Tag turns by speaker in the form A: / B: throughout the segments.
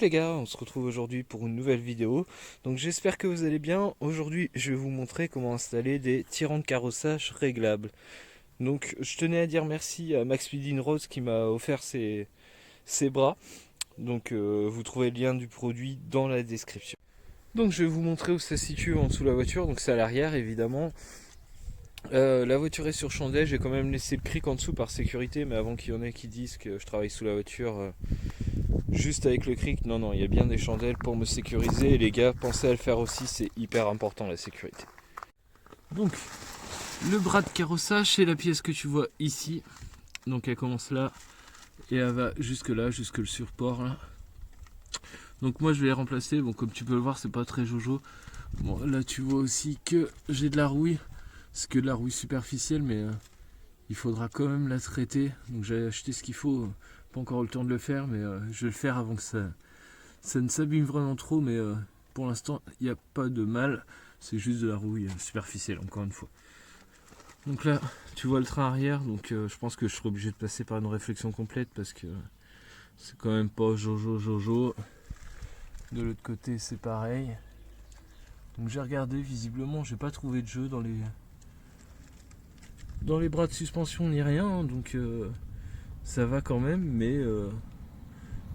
A: les gars, on se retrouve aujourd'hui pour une nouvelle vidéo. Donc j'espère que vous allez bien. Aujourd'hui je vais vous montrer comment installer des tirants de carrossage réglables. Donc je tenais à dire merci à Max Speedin Rose qui m'a offert ces bras. Donc vous trouvez le lien du produit dans la description. Donc je vais vous montrer où ça se situe en dessous de la voiture. Donc c'est à l'arrière évidemment. La voiture est sur chandelle, j'ai quand même laissé le cric en dessous par sécurité, mais avant qu'il y en ait qui disent que je travaille sous la voiture juste avec le cric, non, il y a bien des chandelles pour me sécuriser, et les gars, pensez à le faire aussi, c'est hyper important la sécurité. Donc, le bras de carrossage, c'est la pièce que tu vois ici, donc elle commence là, et elle va jusque là, jusque le surport là. Donc moi je vais les remplacer, bon comme tu peux le voir c'est pas très jojo. Bon là tu vois aussi que j'ai de la rouille. C'est que de la rouille superficielle, mais il faudra quand même la traiter. Donc j'ai acheté ce qu'il faut, pas encore le temps de le faire, mais je vais le faire avant que ça ne s'abîme vraiment trop. Mais pour l'instant, il n'y a pas de mal, c'est juste de la rouille superficielle, encore une fois. Donc là, tu vois le train arrière, donc je pense que je serai obligé de passer par une réflexion complète parce que c'est quand même pas jojo. De l'autre côté, c'est pareil. Donc j'ai regardé, visiblement, j'ai pas trouvé de jeu dans les bras de suspension ni rien, donc ça va quand même, mais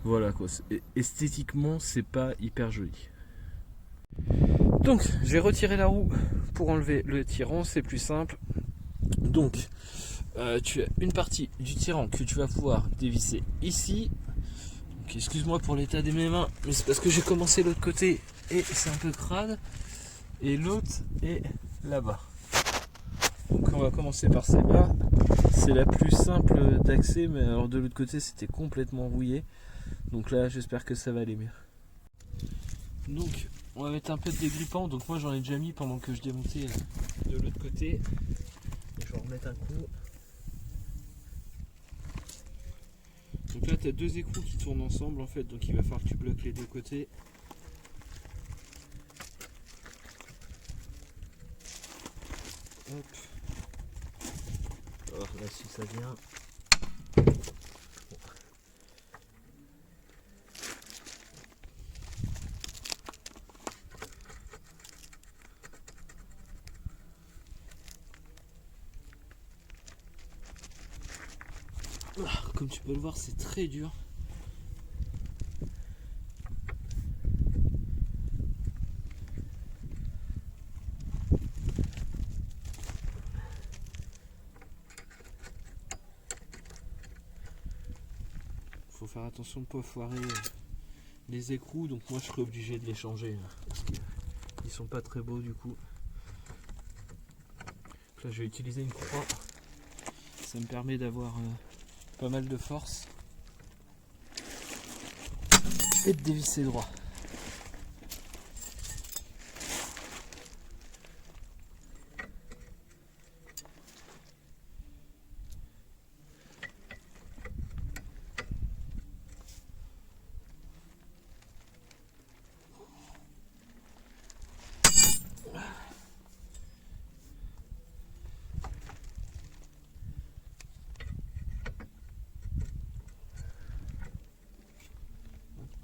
A: voilà quoi, esthétiquement c'est pas hyper joli. Donc j'ai retiré la roue pour enlever le tirant, c'est plus simple. Donc tu as une partie du tirant que tu vas pouvoir dévisser ici. Excuse-moi pour l'état de mes mains, mais c'est parce que j'ai commencé l'autre côté et c'est un peu crade, et l'autre est là-bas. Donc on va commencer par celle-là. C'est la plus simple d'accès, mais alors de l'autre côté c'était complètement rouillé. Donc là j'espère que ça va aller mieux. Donc on va mettre un peu de dégrippant. Donc moi j'en ai déjà mis pendant que je démontais de l'autre côté. Je vais en remettre un coup. Donc là tu as deux écrous qui tournent ensemble en fait. Donc il va falloir que tu bloques les deux côtés. Hop. Alors là si ça vient. Comme tu peux le voir c'est très dur. Faut faire attention de ne pas foirer les écrous, donc moi je serai obligé de les changer parce qu'ils sont pas très beaux du coup. Donc là je vais utiliser une croix, ça me permet d'avoir pas mal de force et de dévisser droit.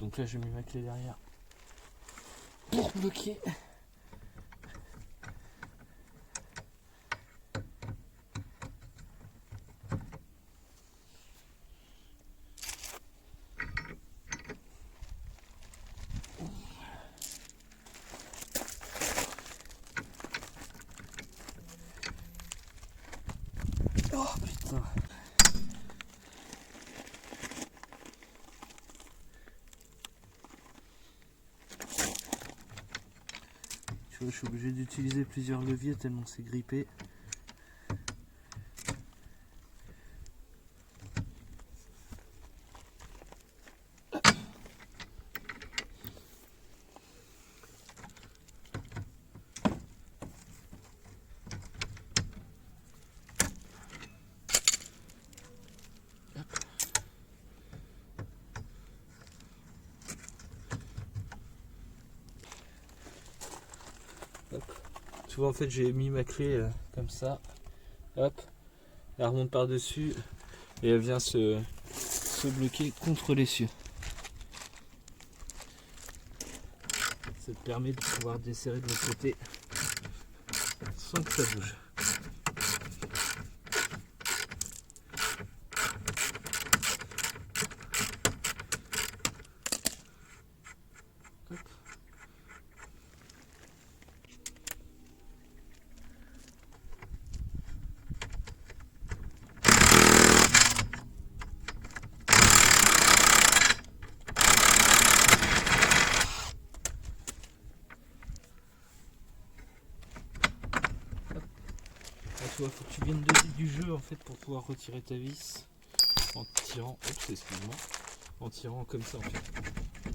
A: Donc là j'ai mis ma clé derrière pour bloquer. Oh putain. Tu vois, je suis obligé d'utiliser plusieurs leviers tellement c'est grippé. Hop. Tu vois en fait j'ai mis ma clé comme ça. Hop. Elle remonte par dessus et elle vient se bloquer contre l'essieu. Ça te permet de pouvoir desserrer de l'autre côté sans que ça bouge. Il faut que tu viennes du jeu en fait pour pouvoir retirer ta vis en tirant, excuse-moi, en tirant comme ça en fait.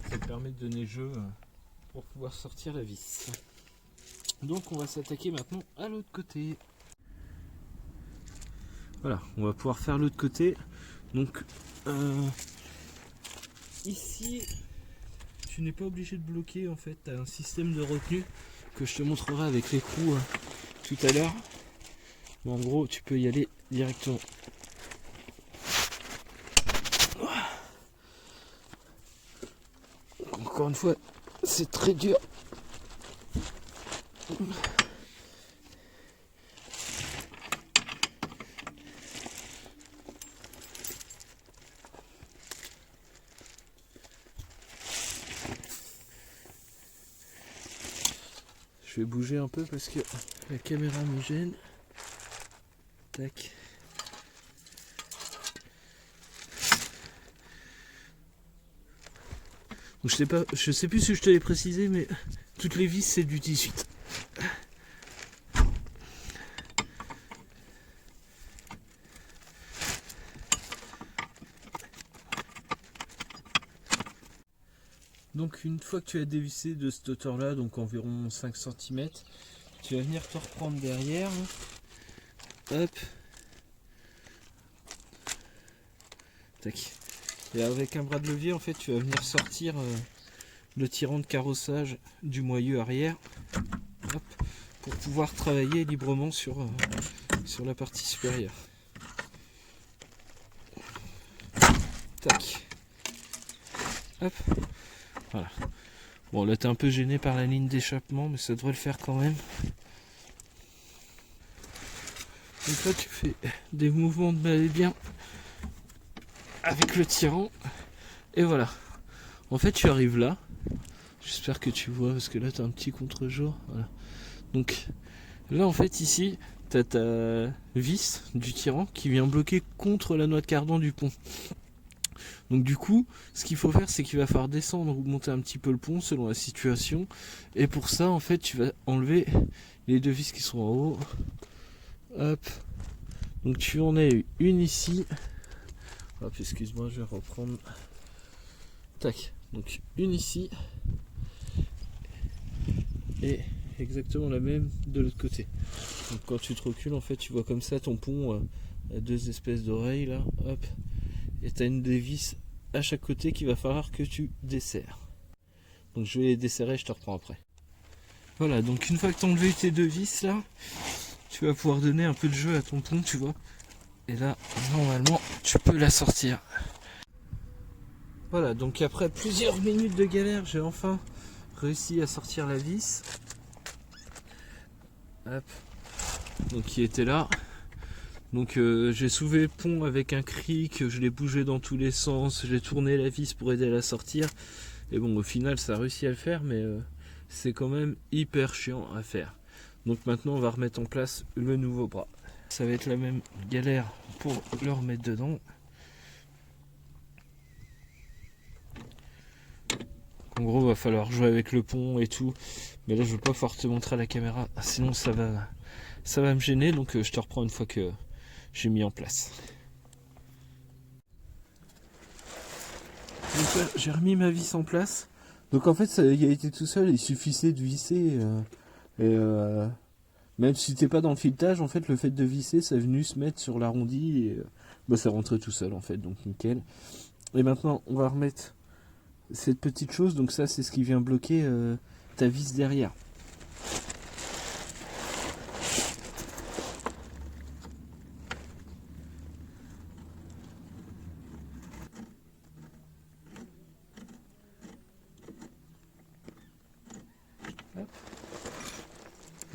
A: Ça te permet de donner jeu pour pouvoir sortir la vis. Donc on va s'attaquer maintenant à l'autre côté. Voilà, on va pouvoir faire l'autre côté. Donc ici, tu n'es pas obligé de bloquer en fait, tu as un système de retenue que je te montrerai avec l'écrou tout à l'heure. Mais en gros, tu peux y aller directement. Encore une fois, c'est très dur. Je vais bouger un peu parce que la caméra me gêne. Tac. Donc je sais plus si je te l'ai précisé, mais toutes les vis c'est du 18. Donc une fois que tu as dévissé de cette hauteur là, donc environ 5 cm, tu vas venir te reprendre derrière. Hop. Tac. Et avec un bras de levier, en fait, tu vas venir sortir le tirant de carrossage du moyeu arrière. Hop, pour pouvoir travailler librement sur la partie supérieure. Tac. Hop. Voilà. Bon, là, t'es un peu gêné par la ligne d'échappement, mais ça devrait le faire quand même. Donc là, tu fais des mouvements de va-et-vient avec le tirant. Et voilà. En fait, tu arrives là. J'espère que tu vois, parce que là, tu as un petit contre-jour. Voilà. Donc, là, en fait, ici, tu as ta vis du tirant qui vient bloquer contre la noix de cardan du pont. Donc, du coup, ce qu'il faut faire, c'est qu'il va falloir descendre ou monter un petit peu le pont selon la situation. Et pour ça, en fait, tu vas enlever les deux vis qui sont en haut. Hop. Donc, tu en as une ici. Hop, excuse-moi, je vais reprendre. Tac. Donc, une ici. Et exactement la même de l'autre côté. Donc quand tu te recules, en fait, tu vois comme ça ton pont a deux espèces d'oreilles là, hop, et tu as une des vis à chaque côté qu'il va falloir que tu desserres. Donc je vais les desserrer, je te reprends après. Voilà, donc une fois que tu as enlevé tes deux vis là, tu vas pouvoir donner un peu de jeu à ton pont, tu vois. Et là, normalement, tu peux la sortir. Voilà, donc après plusieurs minutes de galère, j'ai enfin réussi à sortir la vis. Hop. Donc qui était là. Donc j'ai soulevé le pont avec un cric, je l'ai bougé dans tous les sens, j'ai tourné la vis pour aider à la sortir. Et bon, au final, ça a réussi à le faire, mais c'est quand même hyper chiant à faire. Donc maintenant, on va remettre en place le nouveau bras. Ça va être la même galère pour le remettre dedans. En gros, il va falloir jouer avec le pont et tout. Mais là, je ne veux pas pouvoir te montrer à la caméra, sinon ça va me gêner. Donc je te reprends une fois que j'ai mis en place. Donc là, j'ai remis ma vis en place. Donc en fait, il a été tout seul, il suffisait de visser. Même si t'es pas dans le filetage, en fait, le fait de visser, ça est venu se mettre sur l'arrondi et ça rentrait tout seul en fait, donc nickel. Et maintenant, on va remettre cette petite chose. Donc ça, c'est ce qui vient bloquer ta vis derrière.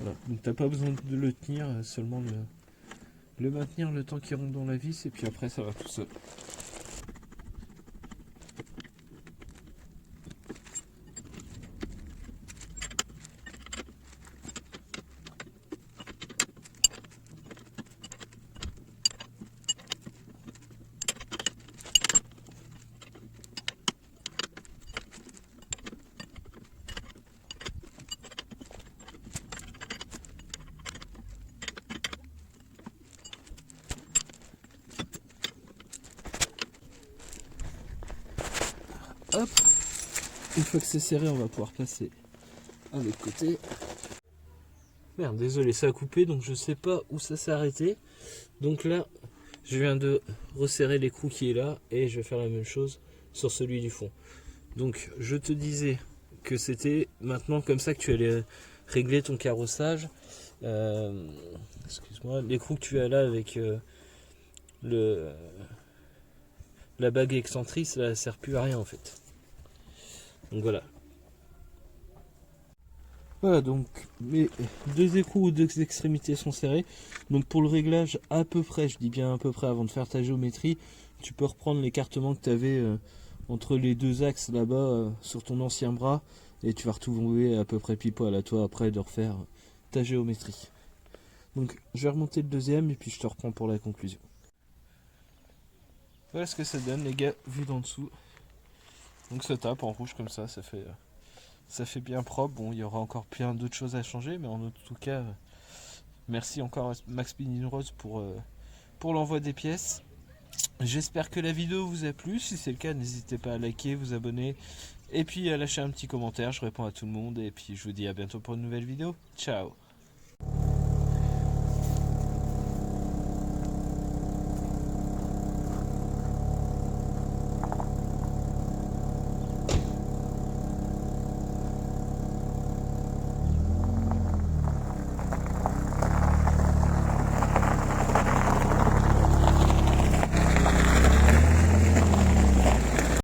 A: Voilà, donc t'as pas besoin de le tenir, seulement le maintenir le temps qu'il rentre dans la vis et puis après ça va tout seul. Hop, une fois que c'est serré, on va pouvoir passer à l'autre côté. Merde, désolé, ça a coupé, donc je sais pas où ça s'est arrêté. Donc là, je viens de resserrer l'écrou qui est là et je vais faire la même chose sur celui du fond. Donc je te disais que c'était maintenant comme ça que tu allais régler ton carrossage. Excuse-moi, l'écrou que tu as là avec la bague excentrice, ça ne sert plus à rien en fait. Donc voilà. Voilà, donc mes deux écrous aux deux extrémités sont serrés. Donc pour le réglage à peu près, je dis bien à peu près avant de faire ta géométrie, tu peux reprendre l'écartement que tu avais entre les deux axes là-bas sur ton ancien bras et tu vas retrouver à peu près pile poil à toi après de refaire ta géométrie. Donc je vais remonter le deuxième et puis je te reprends pour la conclusion. Voilà ce que ça donne les gars, vu d'en dessous. Donc ça tape en rouge comme ça fait bien propre. Bon, il y aura encore plein d'autres choses à changer, mais en tout cas, merci encore à Max Speed in Rose pour l'envoi des pièces. J'espère que la vidéo vous a plu. Si c'est le cas, n'hésitez pas à liker, vous abonner et puis à lâcher un petit commentaire. Je réponds à tout le monde et puis je vous dis à bientôt pour une nouvelle vidéo. Ciao!